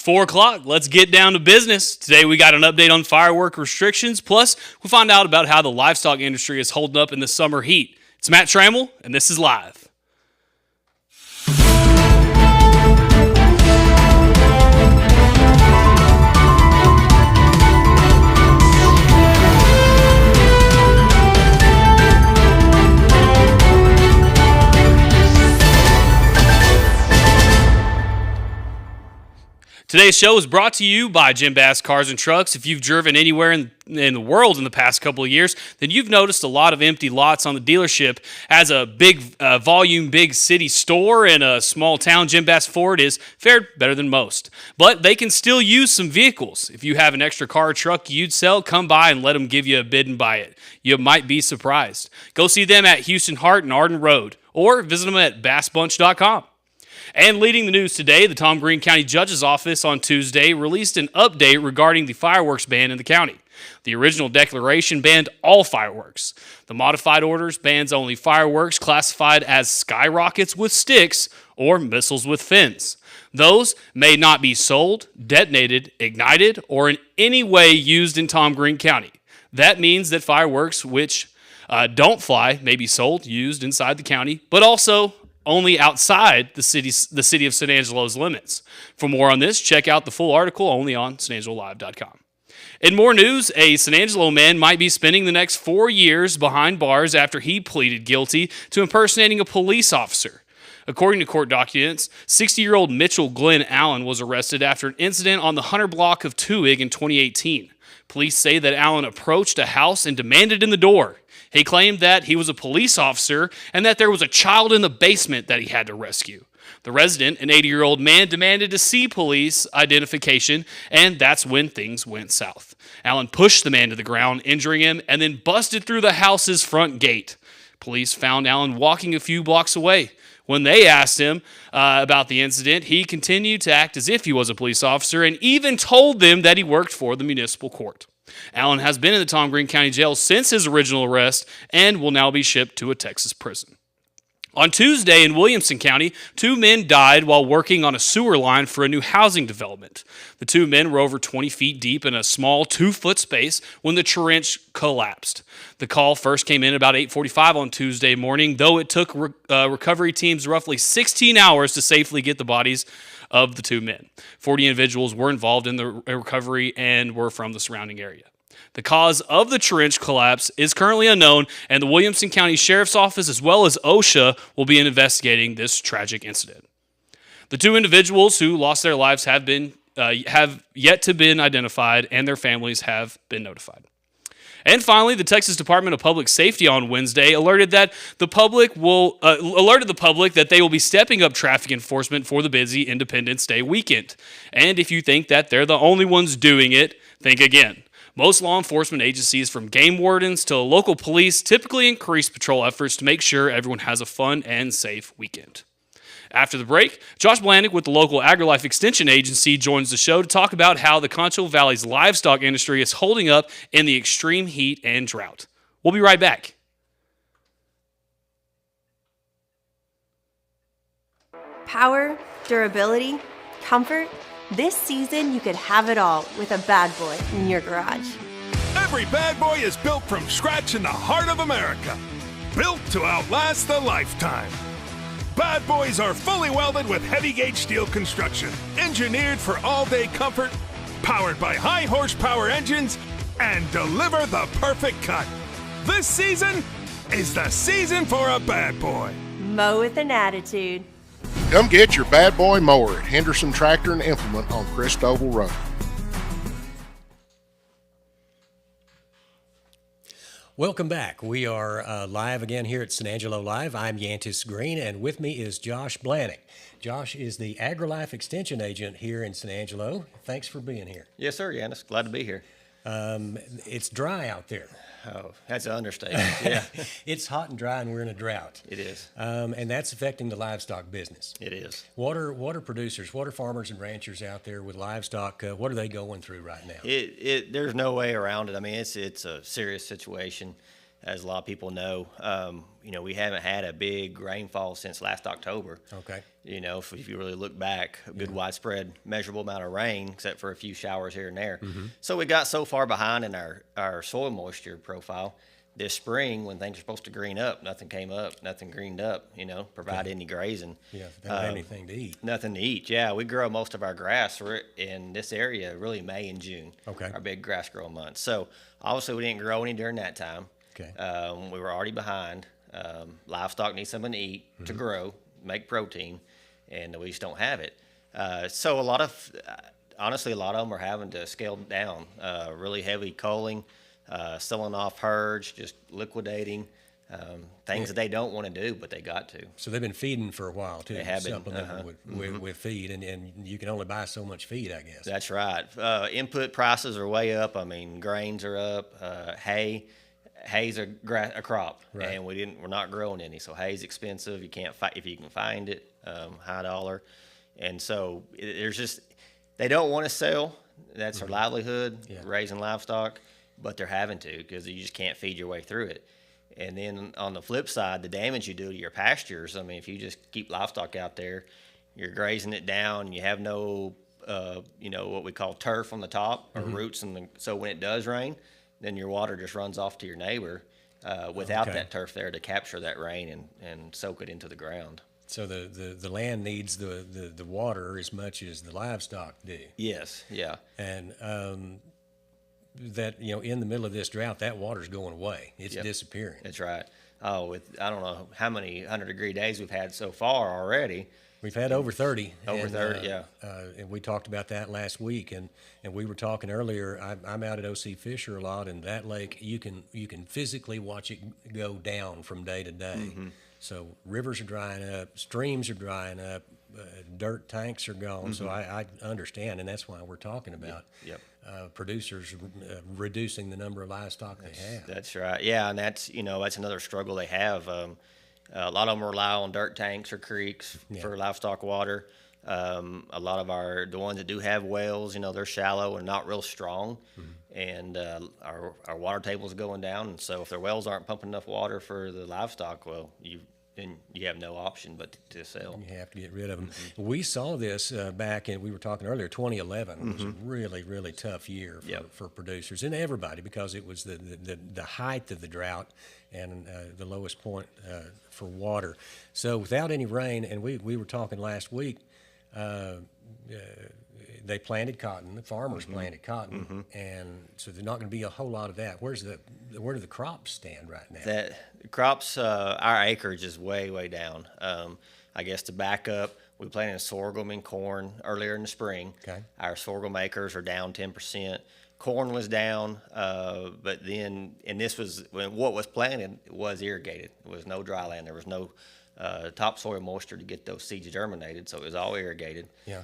4 o'clock. Let's get down to business. Today we got an update on firework restrictions. Plus, we'll find out about how the livestock industry is holding up in the summer heat. It's Matt Trammell, and this is Live. Today's show is brought to you by Jim Bass Cars and Trucks. If you've driven anywhere in the world in the past couple of years, then you've noticed a lot of empty lots on the dealership. As a big volume, big city store in a small town, Jim Bass Ford is fared better than most. But they can still use some vehicles. If you have an extra car or truck you'd sell, come by and let them give you a bid and buy it. You might be surprised. Go see them at Houston Hart and Arden Road, or visit them at bassbunch.com. And leading the news today, the Tom Green County Judge's Office on Tuesday released an update regarding the fireworks ban in the county. The original declaration banned all fireworks. The modified orders bans only fireworks classified as skyrockets with sticks or missiles with fins. Those may not be sold, detonated, ignited, or in any way used in Tom Green County. That means that fireworks which don't fly may be sold, used inside the county, but also only outside the city of San Angelo's limits. For more on this, check out the full article only on sanangelolive.com. In more news, a San Angelo man might be spending the next 4 years behind bars after he pleaded guilty to impersonating a police officer. According to court documents, 60-year-old Mitchell Glenn Allen was arrested after an incident on the Hunter block of Tuig in 2018. Police say that Allen approached a house and demanded in the door. He claimed that he was a police officer and that there was a child in the basement that he had to rescue. The resident, an 80-year-old man, demanded to see police identification, and that's when things went south. Allen pushed the man to the ground, injuring him, and then busted through the house's front gate. Police found Allen walking a few blocks away. When they asked him about the incident, he continued to act as if he was a police officer and even told them that he worked for the municipal court. Allen has been in the Tom Green County Jail since his original arrest and will now be shipped to a Texas prison. On Tuesday in Williamson County, 2 men died while working on a sewer line for a new housing development. The 2 men were over 20 feet deep in a small 2-foot space when the trench collapsed. The call first came in about 8:45 on Tuesday morning, though it took recovery teams roughly 16 hours to safely get the bodies of the 2 men. 40 individuals were involved in the recovery and were from the surrounding area. The cause of the trench collapse is currently unknown, and the Williamson County Sheriff's Office as well as OSHA will be investigating this tragic incident. The 2 individuals who lost their lives have yet to be identified, and their families have been notified. And finally, the Texas Department of Public Safety on Wednesday alerted the public that they will be stepping up traffic enforcement for the busy Independence Day weekend. And if you think that they're the only ones doing it, think again. Most law enforcement agencies, from game wardens to local police, typically increase patrol efforts to make sure everyone has a fun and safe weekend. After the break, Josh Blanek with the local Agrilife Extension Agency joins the show to talk about how the Concho Valley's livestock industry is holding up in the extreme heat and drought. We'll be right back. Power, durability, comfort. This season, you could have it all with a bad boy in your garage. Every bad boy is built from scratch in the heart of America. Built to outlast the lifetime. Bad boys are fully welded with heavy gauge steel construction, engineered for all-day comfort, powered by high horsepower engines, and deliver the perfect cut. This season is the season for a bad boy. Mow with an attitude. Come get your bad boy mower at Henderson Tractor and Implement on Christoval Road. Welcome back. We are live again here at San Angelo Live. I'm Yantis Green, and with me is Josh Blanek. Josh is the Agrilife Extension Agent here in San Angelo. Thanks for being here. Yes, sir, Yantis. Glad to be here. It's dry out there. Oh, that's an understatement. Yeah. It's hot and dry, and we're in a drought. It is. And that's affecting the livestock business. It is. Water producers, water farmers and ranchers out there with livestock, what are they going through right now? There's no way around it. I mean, it's a serious situation. as a lot of people know, we haven't had a big rainfall since last October. Okay. If you really look back, a good widespread measurable amount of rain, except for a few showers here and there. So we got so far behind in our soil moisture profile. This spring, when things are supposed to green up, nothing came up, nothing greened up, provide any grazing. Yeah, they don't have anything to eat. Nothing to eat. Yeah, we grow most of our grass in this area really May and June. Okay. Our big grass growing months. So obviously we didn't grow any during that time. Okay. We were already behind. Livestock need something to eat to grow, make protein, and we just don't have it. So honestly, a lot of them are having to scale down. Really heavy culling, selling off herds, just liquidating. Things that they don't want to do, but they got to. So they've been feeding for a while too. They have been, supplementing with feed, and you can only buy so much feed, I guess. That's right. Input prices are way up. I mean, grains are up. Hay's a crop, Right. and we're not growing any. So hay's expensive. You can't if you can find it, high dollar, and so they don't want to sell. That's their livelihood, raising livestock, but they're having to because you just can't feed your way through it. And then on the flip side, the damage you do to your pastures. I mean, if you just keep livestock out there, you're grazing it down. You have no, what we call turf on the top or roots, so when it does rain, then your water just runs off to your neighbor without that turf there to capture that rain and soak it into the ground. So the land needs the water as much as the livestock do. Yes, yeah. And that in the middle of this drought, that water's going away. It's disappearing. That's right. Oh, I don't know how many 100-degree days we've had so far already. We've had over 30. Over 30, yeah. And we talked about that last week, and we were talking earlier. I'm out at O.C. Fisher a lot, and that lake you can physically watch it go down from day to day. So rivers are drying up, streams are drying up, dirt tanks are gone. So I understand, and that's why we're talking about producers reducing the number of livestock they have. That's right. Yeah, and that's another struggle they have. A lot of them rely on dirt tanks or creeks for livestock water. A lot of the ones that do have wells, they're shallow and not real strong, and our water table's going down. And so if their wells aren't pumping enough water for the livestock, well, then you have no option but to sell. You have to get rid of them. We saw this back in, we were talking earlier, 2011 was a really, really tough year for producers and everybody because it was the height of the drought and the lowest point for water. So without any rain, and we were talking last week, they planted cotton. The farmers planted cotton, and so there's not going to be a whole lot of that. Where do the crops stand right now? The crops, our acreage is way, way down. I guess to back up, we planted sorghum and corn earlier in the spring. Okay. Our sorghum acres are down 10%. Corn was down, but then, and this was when what was planted was irrigated. There was no dry land. There was no topsoil moisture to get those seeds germinated, so it was all irrigated. Yeah.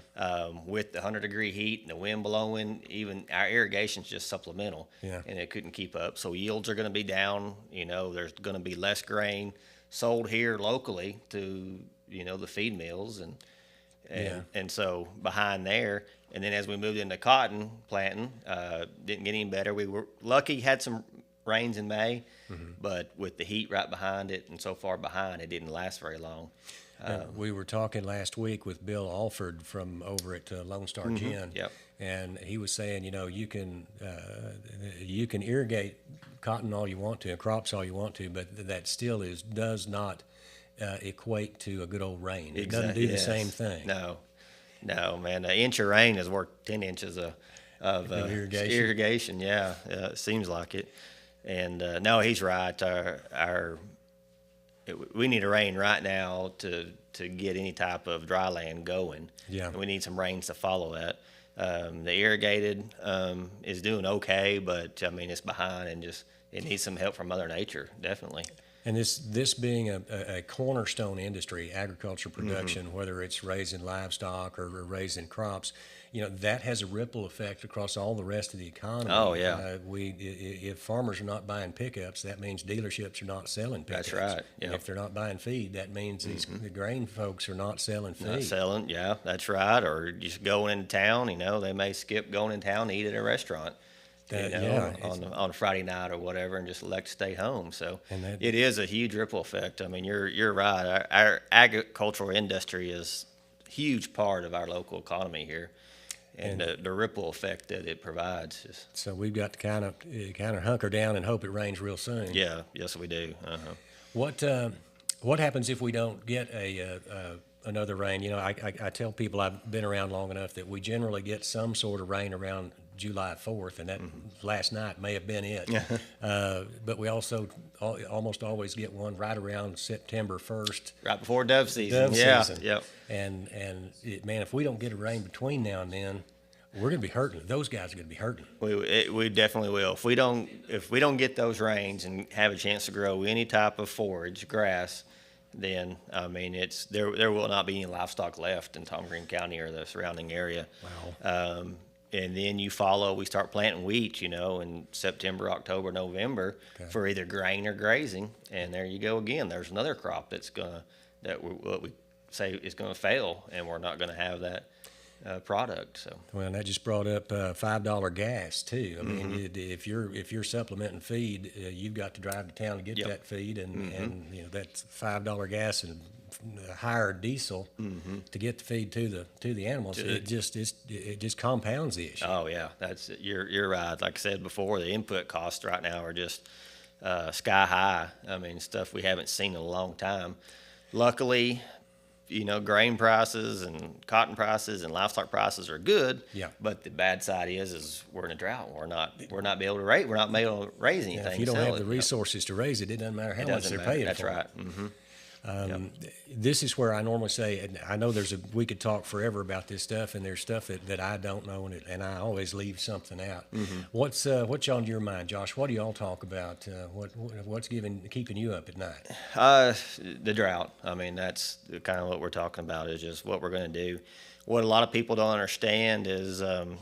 With the 100-degree heat and the wind blowing, even our irrigation's just supplemental, and it couldn't keep up. So yields are going to be down. There's going to be less grain sold here locally to the feed mills, and so behind there. And then as we moved into cotton planting, didn't get any better. We were lucky, had some rains in May, but with the heat right behind it and so far behind, it didn't last very long. We were talking last week with Bill Alford from over at Lone Star Gin, and he was saying, you can irrigate cotton all you want to, and crops all you want to, but that still does not equate to a good old rain. It doesn't do the same thing. No, man. An inch of rain is worth 10 inches of irrigation. Yeah, it seems like it. And no, he's right. We need a rain right now to get any type of dry land going. Yeah. And we need some rains to follow that. The irrigated is doing okay, but I mean it's behind and it needs some help from Mother Nature, definitely. And this being a cornerstone industry, agriculture production, whether it's raising livestock or raising crops, that has a ripple effect across all the rest of the economy. Oh, yeah. If farmers are not buying pickups, that means dealerships are not selling pickups. That's right. And if they're not buying feed, that means the grain folks are not selling feed. Not selling, yeah, that's right. Or just going into town, they may skip going in town to eat at a restaurant. on a Friday night or whatever, and just elect to stay home. So it is a huge ripple effect. I mean, you're right. Our agricultural industry is a huge part of our local economy here, and the ripple effect that it provides. So we've got to kind of hunker down and hope it rains real soon. Yeah, yes, we do. What happens if we don't get another rain? You know, I tell people I've been around long enough that we generally get some sort of rain around July 4th, and that last night may have been it. But we also almost always get one right around September 1st. Right before dove season. Season. Yep. And man, if we don't get a rain between now and then, we're going to be hurting. Those guys are going to be hurting. We definitely will. If we don't get those rains and have a chance to grow any type of forage, grass, then I mean there will not be any livestock left in Tom Green County or the surrounding area. Wow. And then we start planting wheat, in September, October, November for either grain or grazing. And there you go again. There's another crop what we say is gonna fail, and we're not gonna have that product. So well, that just brought up $5 gas too. I mean, if you're supplementing feed, you've got to drive to town to get that feed, and that's $5 gas and higher diesel to get the feed to the animals. It just compounds the issue. Oh yeah, you're right. Like I said before, the input costs right now are just sky high. I mean, stuff we haven't seen in a long time. Luckily, grain prices and cotton prices and livestock prices are good. Yeah. But the bad side is we're in a drought. We're not able to raise anything. If you don't have the resources to raise it, it doesn't matter how much they're paying That's for right. This is where I normally say, and I know we could talk forever about this stuff, and there's stuff that I don't know, and I always leave something out. What's on your mind, Josh? What do y'all talk about? What's keeping you up at night? The drought. I mean, that's kind of what we're talking about, is just what we're going to do. What a lot of people don't understand is that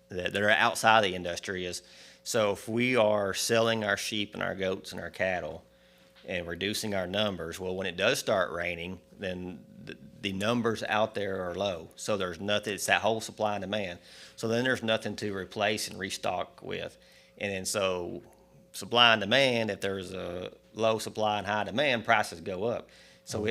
they're outside the industry is, so if we are selling our sheep and our goats and our cattle and reducing our numbers, well, when it does start raining, then the numbers out there are low. So there's nothing, it's that whole supply and demand. So then there's nothing to replace and restock with. And then so supply and demand, if there's a low supply and high demand, prices go up. So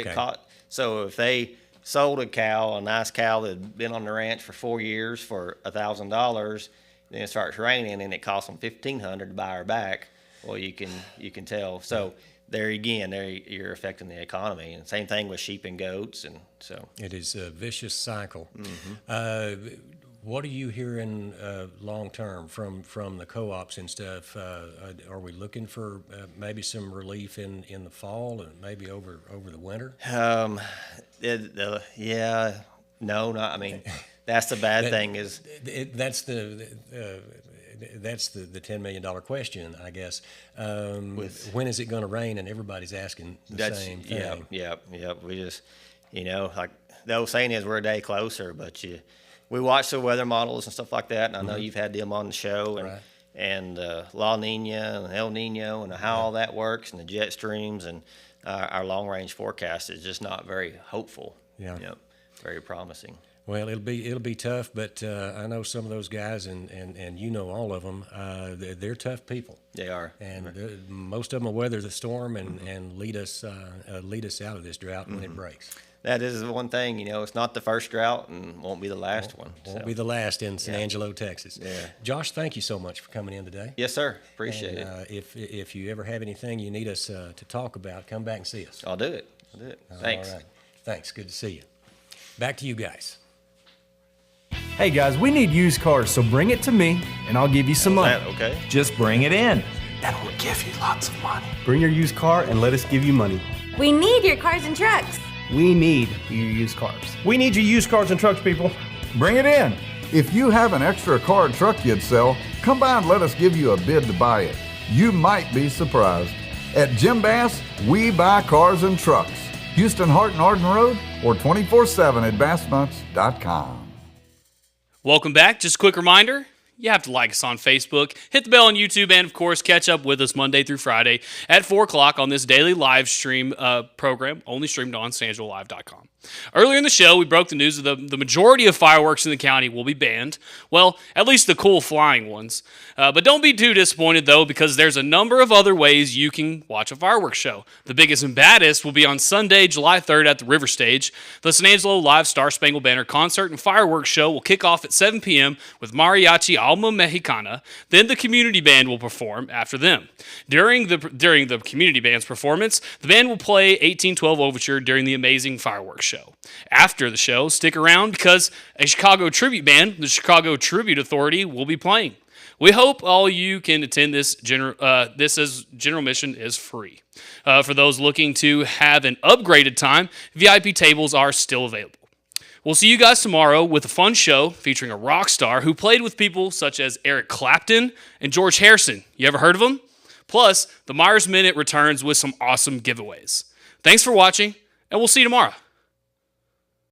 so if they sold a nice cow that had been on the ranch for 4 years for $1,000, then it starts raining and it costs them $1,500 to buy her back. Well, you can tell. So there again, you're affecting the economy, and same thing with sheep and goats, and so it is a vicious cycle. What are you hearing long term from the co-ops and stuff? Are we looking for maybe some relief in the fall and maybe over the winter? I mean, that's the bad thing is that's the $10 million question, I guess. When is it going to rain? And everybody's asking the same thing. Yeah. We just, like the old saying is, we're a day closer. But we watch the weather models and stuff like that, and I know you've had them on the show, and La Nina and El Nino and how all that works, and the jet streams, and our long range forecast is just not very hopeful. Yeah. Very promising. Well, it'll be tough, but I know some of those guys, and all of them. They're tough people. They are, and most of them will weather the storm and lead us out of this drought when it breaks. That is one thing, it's not the first drought and won't be the last one. Won't be the last in San Angelo, Texas. Yeah. Josh, thank you so much for coming in today. Yes, sir. Appreciate it. If you ever have anything you need us to talk about, come back and see us. I'll do it. Thanks. All right. Thanks. Good to see you. Back to you guys. Hey guys, we need used cars, so bring it to me and I'll give you some money. Okay. Just bring it in. And we'll give you lots of money. Bring your used car and let us give you money. We need your cars and trucks. We need your used cars. We need your used cars and trucks, people. Bring it in. If you have an extra car or truck you'd sell, come by and let us give you a bid to buy it. You might be surprised. At Jim Bass, we buy cars and trucks. Houston, Hart, and Arden Road, or 24/7 at bassnuts.com. Welcome back. Just a quick reminder, you have to like us on Facebook, hit the bell on YouTube, and, of course, catch up with us Monday through Friday at 4 o'clock on this daily live stream program, only streamed on SanAngeloLive.com. Earlier in the show, we broke the news that the majority of fireworks in the county will be banned. Well, at least the cool flying ones. But don't be too disappointed, though, because there's a number of other ways you can watch a fireworks show. The biggest and baddest will be on Sunday, July 3rd at the River Stage. The San Angelo Live Star Spangled Banner concert and fireworks show will kick off at 7 p.m. with Mariachi Alma Mexicana. Then the community band will perform after them. During the community band's performance, the band will play 1812 Overture during the amazing fireworks show. After the show, stick around because a Chicago tribute band, the Chicago Tribute Authority, will be playing. We hope all you can attend this. This as general admission is free. For those looking to have an upgraded time, VIP tables are still available. We'll see you guys tomorrow with a fun show featuring a rock star who played with people such as Eric Clapton and George Harrison. You ever heard of them? Plus, the Myers Minute returns with some awesome giveaways. Thanks for watching, and we'll see you tomorrow.